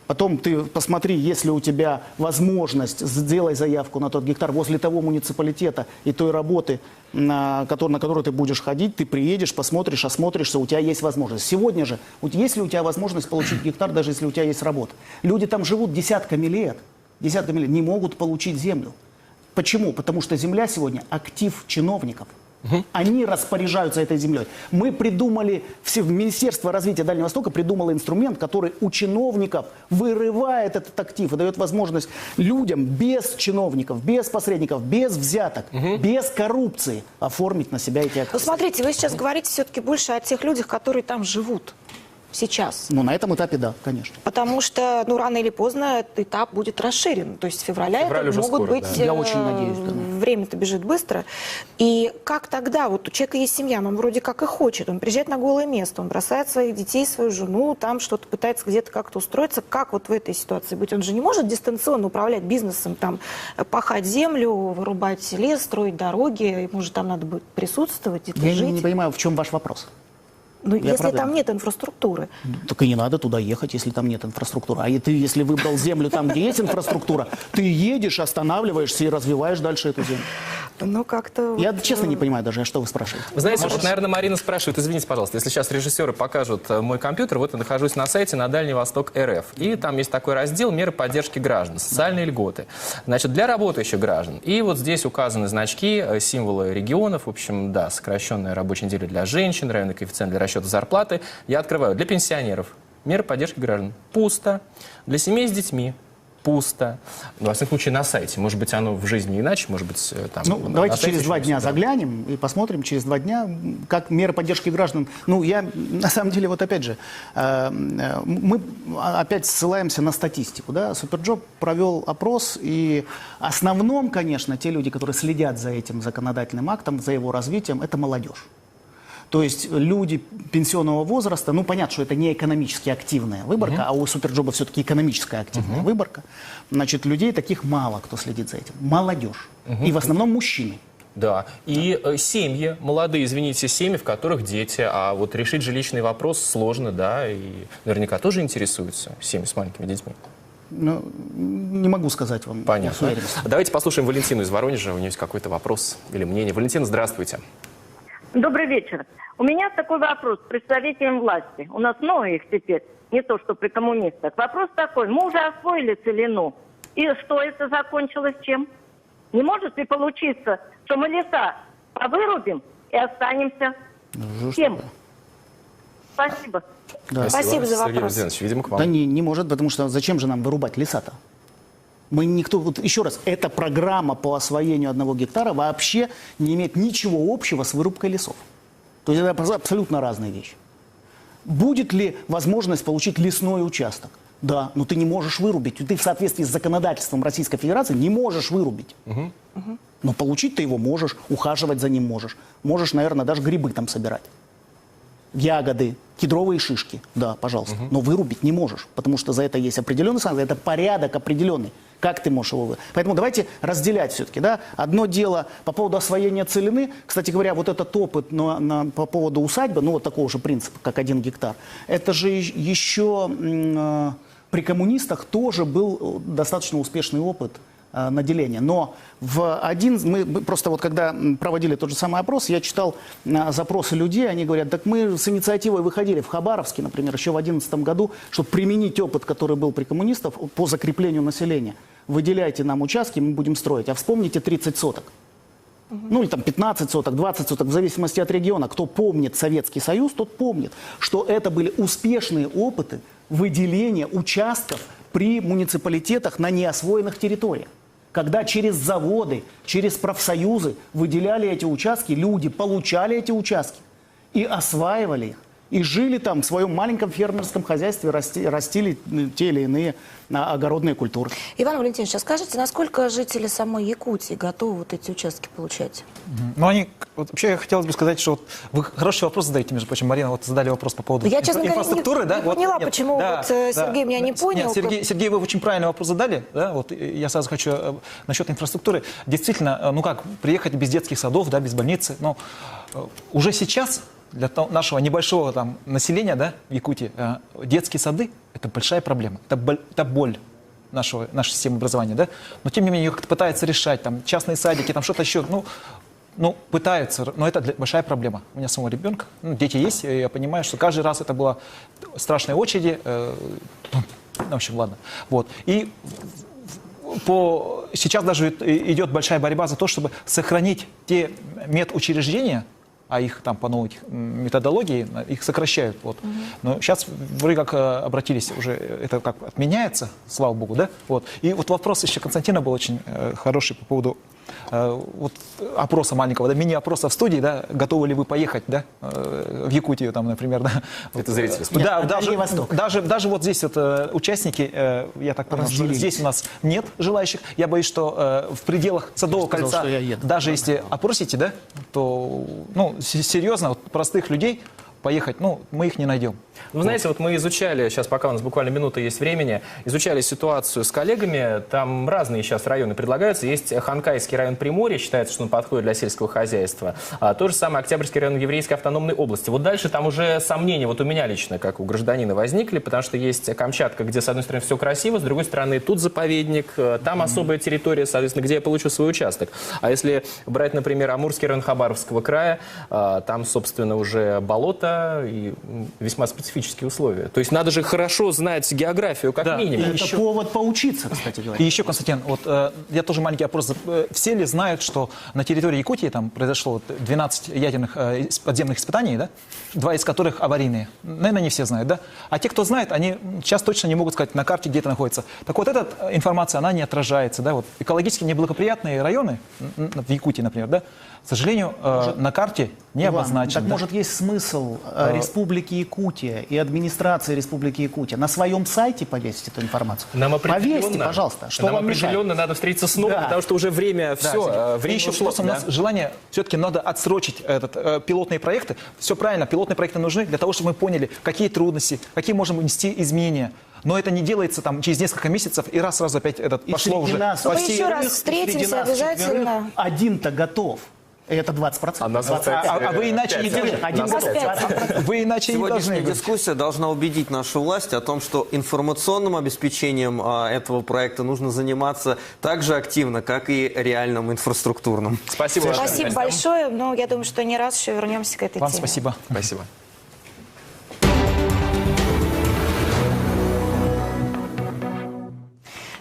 Потом ты посмотри, есть ли у тебя возможность, сделай заявку на тот гектар возле того муниципалитета и той работы, на которую ты будешь ходить, ты приедешь, посмотришь, осмотришься, у тебя есть возможность. Сегодня же, есть ли у тебя возможность получить гектар, даже если у тебя есть работа? Люди там живут десятками лет, не могут получить землю. Почему? Потому что земля сегодня актив чиновников. Они распоряжаются этой землей. Мы придумали, Министерство развития Дальнего Востока придумало инструмент, который у чиновников вырывает этот актив и дает возможность людям без чиновников, без посредников, без взяток, без коррупции оформить на себя эти активы. Ну, смотрите, вы сейчас говорите все-таки больше о тех людях, которые там живут сейчас. Ну, на этом этапе, да, конечно. Потому что, рано или поздно этот этап будет расширен. То есть февраль уже могут скоро, быть... да. Я очень надеюсь, да. Время-то бежит быстро. И как тогда? Вот у человека есть семья, но он вроде как и хочет. Он приезжает на голое место, он бросает своих детей, свою жену, там что-то пытается где-то как-то устроиться. Как вот в этой ситуации быть? Он же не может дистанционно управлять бизнесом, там, пахать землю, вырубать лес, строить дороги. Ему же там надо будет присутствовать, где-то Я жить. не понимаю, в чем ваш вопрос. Если правда. там нет инфраструктуры. Так и не надо туда ехать, если там нет инфраструктуры. А ты, если выбрал землю там, где есть инфраструктура, ты едешь, останавливаешься и развиваешь дальше эту землю. Ну, как-то... Я честно не понимаю даже, что вы спрашиваете. Вы знаете, вот, наверное, Марина спрашивает, извините, пожалуйста, если сейчас режиссеры покажут мой компьютер, вот я нахожусь на сайте на Дальний Восток РФ, и там есть такой раздел «Меры поддержки граждан», социальные льготы. Значит, для работающих граждан. И вот здесь указаны значки, символы регионов, в общем, да, сокращенная рабочая неделя для женщин, районный коэффициент для расчета зарплаты. Я открываю для пенсионеров. Меры поддержки граждан. Пусто. Для семей с детьми. Пусто. Ну, во всяком случае, на сайте. Может быть, оно в жизни иначе, может быть, там... Ну, давайте сайте через 2 еще дня всегда. заглянем и посмотрим через 2 дня, как меры поддержки граждан. Ну, я, на самом деле, вот опять же, мы опять ссылаемся на статистику, да. Суперджоп провел опрос, и в основном, конечно, те люди, которые следят за этим законодательным актом, за его развитием, это молодежь. То есть люди пенсионного возраста, ну, понятно, что это не экономически активная выборка, а у Суперджоба все-таки экономическая активная выборка. Значит, людей таких мало, кто следит за этим. Молодежь. И в основном мужчины. Да. И семьи, молодые, извините, семьи, в которых дети. А вот решить жилищный вопрос сложно, да, и наверняка тоже интересуются семьи с маленькими детьми. Ну, не могу сказать вам с Понятно. уверенностью. Давайте послушаем Валентину из Воронежа. У нее есть какой-то вопрос или мнение. Валентина, здравствуйте. Добрый вечер. У меня такой вопрос к представителям власти. У нас много их теперь, не то что при коммунистах. Вопрос такой. Мы уже освоили целину. И что это закончилось чем? Не может ли получиться, что мы леса повырубим и останемся кем? Спасибо. Да. Спасибо за Сергей вопрос. Владимирович, видимо, к вам. Да не может, потому что зачем же нам вырубать леса-то? Мы никто, вот еще раз, эта программа по освоению 1 гектара вообще не имеет ничего общего с вырубкой лесов. То есть это абсолютно разные вещи. Будет ли возможность получить лесной участок? Да, но ты не можешь вырубить. Ты в соответствии с законодательством Российской Федерации не можешь вырубить. Но получить ты его можешь, ухаживать за ним можешь. Можешь, наверное, даже грибы там собирать. Ягоды, кедровые шишки, да, пожалуйста. Но вырубить не можешь, потому что за это есть определенный санкции, это порядок определенный. Как ты можешь его вырубить? Поэтому давайте разделять все-таки, да. Одно дело по поводу освоения целины. Кстати говоря, вот этот опыт по поводу усадьбы, ну вот такого же принципа, как 1 гектар, это же еще при коммунистах тоже был достаточно успешный опыт наделения. Но мы просто вот когда проводили тот же самый опрос, я читал запросы людей, они говорят, так мы с инициативой выходили в Хабаровске, например, еще в 2011 году, чтобы применить опыт, который был при коммунистах, по закреплению населения. Выделяйте нам участки, мы будем строить. А вспомните 30 соток. Ну или там 15 соток, 20 соток, в зависимости от региона. Кто помнит Советский Союз, тот помнит, что это были успешные опыты выделения участков при муниципалитетах на неосвоенных территориях. когда через заводы, через профсоюзы выделяли эти участки, люди получали эти участки и осваивали их. И жили там в своем маленьком фермерском хозяйстве, растили те или иные огородные культуры. Иван Валентинович, а скажите, насколько жители самой Якутии готовы вот эти участки получать? Ну, они, вот, вообще, хотелось бы сказать, что вот, вы хороший вопрос задаете, между прочим, Марина, вот задали вопрос по поводу Я, честно говоря, инфраструктуры, да? не поняла, почему вот Сергей меня не понял. Нет, Сергей, вы очень правильный вопрос задали, да, вот я сразу хочу насчет инфраструктуры. Действительно, ну как, приехать без детских садов, да, без больницы, но уже сейчас для нашего небольшого там населения, да, в Якутии, детские сады – это большая проблема, это боль нашей системы образования, да, но тем не менее ее как-то пытаются решать, там, частные садики, там что-то еще, ну, пытаются, но это большая проблема. У меня самого ребенка, дети есть, и я понимаю, что каждый раз это было страшные очереди, в общем, ладно, вот, и сейчас даже идет большая борьба за то, чтобы сохранить те медучреждения, а их там по новой методологии, их сокращают. Вот. Но сейчас вроде как обратились, уже это как отменяется, слава богу, да? Вот. И вот вопрос еще Константина был очень хороший по поводу вот опроса маленького, да, мини-опроса в студии, да, готовы ли вы поехать, да, в Якутию, там, например, да. Это зрители. Да, даже вот здесь вот участники, я так понял, что здесь у нас нет желающих. Я боюсь, что в пределах Садового кольца, даже если опросите, да, то, ну, серьезно, вот, простых людей поехать, ну, мы их не найдем. Вы знаете, вот мы изучали, сейчас пока у нас буквально минута есть времени, изучали ситуацию с коллегами, там разные сейчас районы предлагаются. Есть Ханкайский район Приморья, считается, что он подходит для сельского хозяйства. То же самое Октябрьский район Еврейской автономной области. Вот дальше там уже сомнения, вот у меня лично, как у гражданина, возникли, потому что есть Камчатка, где с одной стороны все красиво, с другой стороны тут заповедник, там особая территория, соответственно, где я получу свой участок. А если брать, например, Амурский район Хабаровского края, там, собственно, уже болото и весьма специфические условия. То есть надо же хорошо знать географию, как минимум. Это еще повод поучиться, кстати говоря. И еще, Константин, вот я тоже маленький опрос. Все ли знают, что на территории Якутии там произошло 12 ядерных подземных испытаний, да? 2 из которых аварийные? Наверное, не все знают, да? А те, кто знает, они сейчас точно не могут сказать на карте, где это находится. Так вот, эта информация, она не отражается, да? Вот экологически неблагоприятные районы в Якутии, например, да? К сожалению, на карте не обозначено. Так, может, есть смысл Республики Якутия и администрации Республики Якутия на своем сайте повесить эту информацию? Нам Повесьте, пожалуйста. Что нам вам определенно мешает? надо встретиться снова, потому что уже время все. И еще просто у нас желание, все-таки надо отсрочить пилотные проекты. Все правильно, пилотные проекты нужны для того, чтобы мы поняли, какие трудности, какие можем внести изменения. Но это не делается там через несколько месяцев, и сразу опять пошло уже. Мы еще раз встретимся обязательно. Один-то готов. Это 20%. А вы иначе не должны. Вы иначе не Сегодняшняя должны. дискуссия должна убедить нашу власть о том, что информационным обеспечением этого проекта нужно заниматься так же активно, как и реальным инфраструктурным. Спасибо. Спасибо большое. Но я думаю, что не раз еще вернемся к этой Вам теме. спасибо. Спасибо.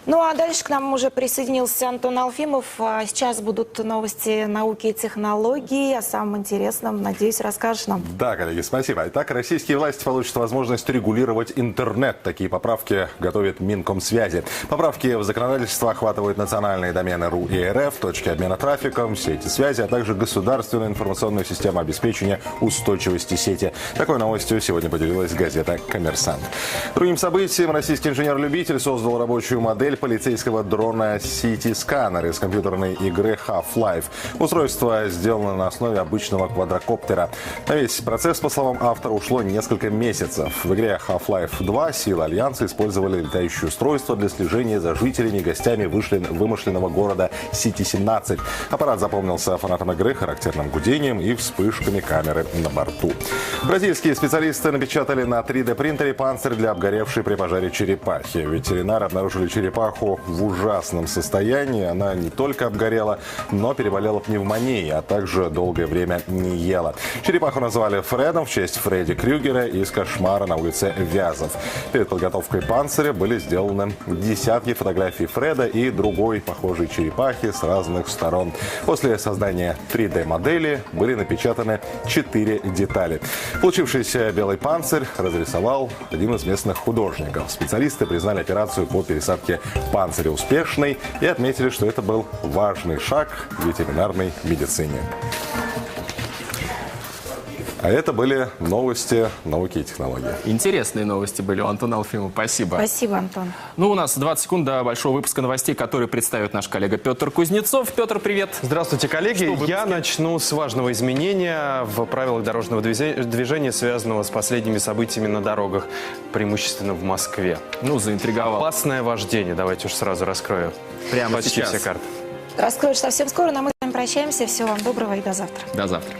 Ну а дальше к нам уже присоединился Антон Алфимов. Сейчас будут новости науки и технологий. О самом интересном, надеюсь, расскажешь нам. Да, коллеги, спасибо. Итак, российские власти получат возможность регулировать интернет. Такие поправки готовит Минкомсвязи. Поправки в законодательство охватывают национальные домены РУ и РФ, точки обмена трафиком, сети связи, а также государственную информационную систему обеспечения устойчивости сети. Такой новостью сегодня поделилась газета «Коммерсант». Другим событием российский инженер-любитель создал рабочую модель полицейского дрона City Scanner из компьютерной игры Half-Life. Устройство сделано на основе обычного квадрокоптера. На весь процесс, по словам автора, ушло несколько месяцев. В игре Half-Life 2 силы Альянса использовали летающее устройство для слежения за жителями и гостями вымышленного города City-17. Аппарат запомнился фанатам игры характерным гудением и вспышками камеры на борту. Бразильские специалисты напечатали на 3D-принтере панцирь для обгоревшей при пожаре черепахи. Ветеринары обнаружили черепаху в ужасном состоянии. Она не только обгорела, но переболела пневмонией, а также долгое время не ела. Черепаху назвали Фредом в честь Фредди Крюгера из «Кошмара на улице Вязов». Перед подготовкой панциря были сделаны десятки фотографий Фреда и другой похожей черепахи с разных сторон. После создания 3D-модели были напечатаны 4 детали. Получившийся белый панцирь разрисовал один из местных художников. Специалисты признали операцию по пересадке «Панцирь успешный» и отметили, что это был важный шаг в ветеринарной медицине. А это были новости науки и технологий. Интересные новости были у Антона Алфимова. Спасибо. Спасибо, Антон. Ну, у нас 20 секунд до большого выпуска новостей, который представит наш коллега Петр Кузнецов. Петр, привет. Здравствуйте, коллеги. Я начну с важного изменения в правилах дорожного движения, связанного с последними событиями на дорогах, преимущественно в Москве. Ну, заинтриговал. Опасное вождение. Давайте уж сразу раскрою. Прямо почти сейчас. все карты. Раскроешь совсем скоро, но мы с вами прощаемся. Всего вам доброго и до завтра. До завтра.